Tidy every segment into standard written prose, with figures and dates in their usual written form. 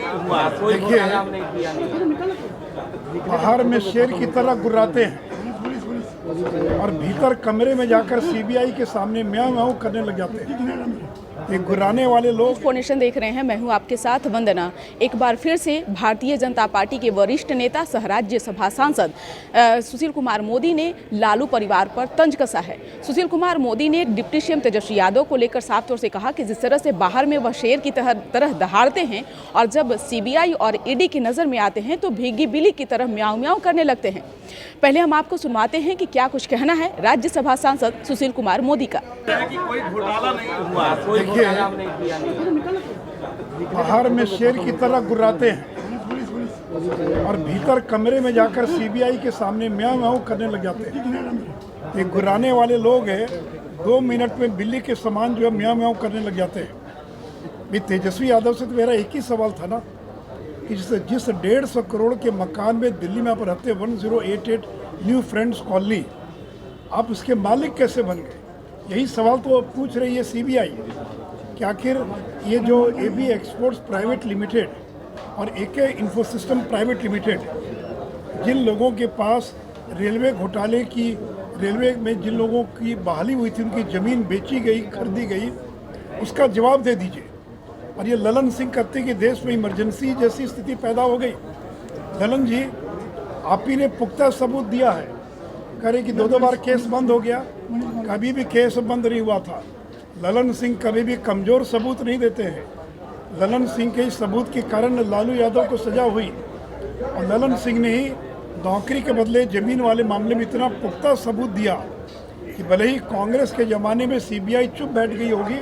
नहीं हुआ, कोई घोटाला नहीं किया नहीं। बाहर में शेर की तरह गुर्राते हैं और भीतर कमरे में जाकर सीबीआई के सामने म्याऊं म्याऊं करने लग जाते हैं। ये गुर्राने वाले लोग। फोनेशन देख रहे हैं, मैं हूं आपके साथ वंदना। एक बार फिर से भारतीय जनता पार्टी के वरिष्ठ नेता सह राज्यसभा सांसद सुशील कुमार मोदी ने लालू परिवार पर तंज कसा है। सुशील कुमार मोदी ने डिप्टी सीएम तेजस्वी यादव को लेकर साफ तौर से कहा कि जिस तरह से बाहर में वह शेर की तरह दहाड़ते हैं और जब सीबीआई और ईडी की नज़र में आते हैं तो भीगी बिल्ली की तरह म्याऊं म्याऊं करने लगते हैं। पहले हम आपको सुनवाते हैं कि क्या कुछ कहना है राज्यसभा सांसद सुशील कुमार मोदी का। कोई घोटाला नहीं हुआ, कोई घोटाला नहीं किया नहीं। बाहर में शेर की तरह गुर्राते हैं और भीतर कमरे में जाकर सीबीआई के सामने म्याऊं म्याऊं करने लग जाते हैं। ये गुर्राने वाले लोग हैं, 2 मिनट में बिल्ली के समान जो है म्याऊं म्याऊं करने लग जाते हैं। भी तेजस्वी यादव से तो मेरा एक ही सवाल था ना कि जिस 150 करोड़ के मकान में दिल्ली में आप रहते 1088 न्यू फ्रेंड्स कॉलोनी, आप उसके मालिक कैसे बन गए? यही सवाल तो पूछ रही है सीबीआई कि आखिर ये जो एबी एक्सपोर्ट्स प्राइवेट लिमिटेड और एके इन्फोसिस्टम प्राइवेट लिमिटेड, जिन लोगों के पास रेलवे घोटाले की, रेलवे में जिन लोगों की बहाली हुई थी, उनकी ज़मीन बेची गई, खरीदी गई, उसका जवाब दे दीजिए। और ये ललन सिंह कहते कि देश में इमरजेंसी जैसी स्थिति पैदा हो गई। ललन जी, आप ही ने पुख्ता सबूत दिया है, कह रहे कि 2 बार केस बंद हो गया, कभी भी केस बंद नहीं हुआ था। ललन सिंह कभी भी कमज़ोर सबूत नहीं देते हैं। ललन सिंह के इस सबूत के कारण लालू यादव को सजा हुई और ललन सिंह ने ही नौकरी के बदले ज़मीन वाले मामले में इतना पुख्ता सबूत दिया कि भले ही कांग्रेस के ज़माने में सीबीआई चुप बैठ गई होगी,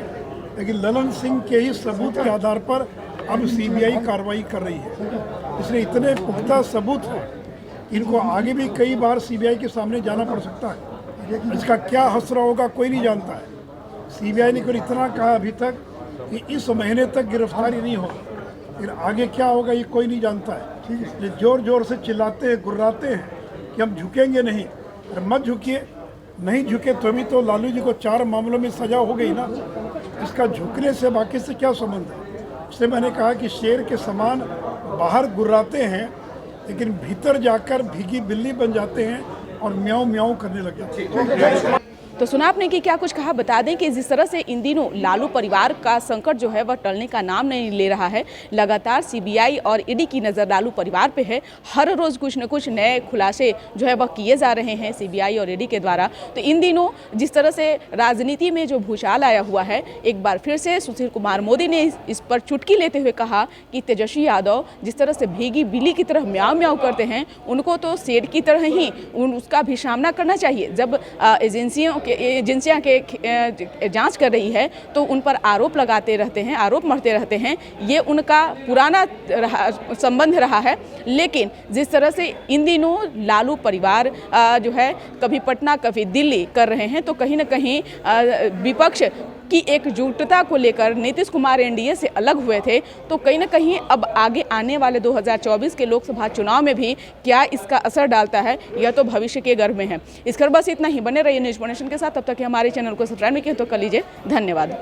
लेकिन ललन सिंह के ही सबूत के आधार पर अब सीबीआई कार्रवाई कर रही है। इसलिए इतने पुख्ता सबूत हैं, इनको आगे भी कई बार सीबीआई के सामने जाना पड़ सकता है। इसका क्या हसरा होगा कोई नहीं जानता है। सीबीआई ने केवल इतना कहा अभी तक कि इस महीने तक गिरफ्तारी नहीं होगी, फिर आगे क्या होगा ये कोई नहीं जानता है। ये जोर जोर से चिल्लाते हैं, गुर्राते हैं कि हम झुकेंगे नहीं। अरे मत झुकिए, नहीं झुके तो भी तो लालू जी को 4 मामलों में सजा हो गई ना। इसका झुकने से बाकी से क्या संबंध है? इसलिए मैंने कहा कि शेर के समान बाहर गुर्राते हैं, लेकिन भीतर जाकर भीगी बिल्ली बन जाते हैं और म्याऊं म्याऊं करने लग जाते हैं। तो सुना आपने कि क्या कुछ कहा। बता दें कि जिस तरह से इन दिनों लालू परिवार का संकट जो है वह टलने का नाम नहीं ले रहा है। लगातार सीबीआई और ईडी की नज़र लालू परिवार पे है। हर रोज़ कुछ न कुछ नए खुलासे जो है वह किए जा रहे हैं सीबीआई और ईडी के द्वारा। तो इन दिनों जिस तरह से राजनीति में जो भूचाल आया हुआ है, एक बार फिर से सुशील कुमार मोदी ने इस पर चुटकी लेते हुए कहा कि तेजस्वी यादव जिस तरह से भीगी बिल्ली की तरह म्याऊं म्याऊं करते हैं, उनको तो शेर की तरह ही उसका भी सामना करना चाहिए। जब एजेंसियां के जांच कर रही है तो उन पर आरोप लगाते रहते हैं, आरोप मढ़ते रहते हैं। ये उनका पुराना संबंध रहा है। लेकिन जिस तरह से इन दिनों लालू परिवार जो है कभी पटना कभी दिल्ली कर रहे हैं, तो कहीं ना कहीं विपक्ष की एकजुटता को लेकर नीतीश कुमार एनडीए से अलग हुए थे। तो कहीं ना कहीं अब आगे आने वाले 2024 के लोकसभा चुनाव में भी क्या इसका असर डालता है, यह तो भविष्य के गर्भ में है। इस खबर बस इतना ही। बने रहिए न्यूज़ फोनेशन के साथ। तब तक हमारे चैनल को सब्सक्राइब नहीं किया तो कर लीजिए। धन्यवाद।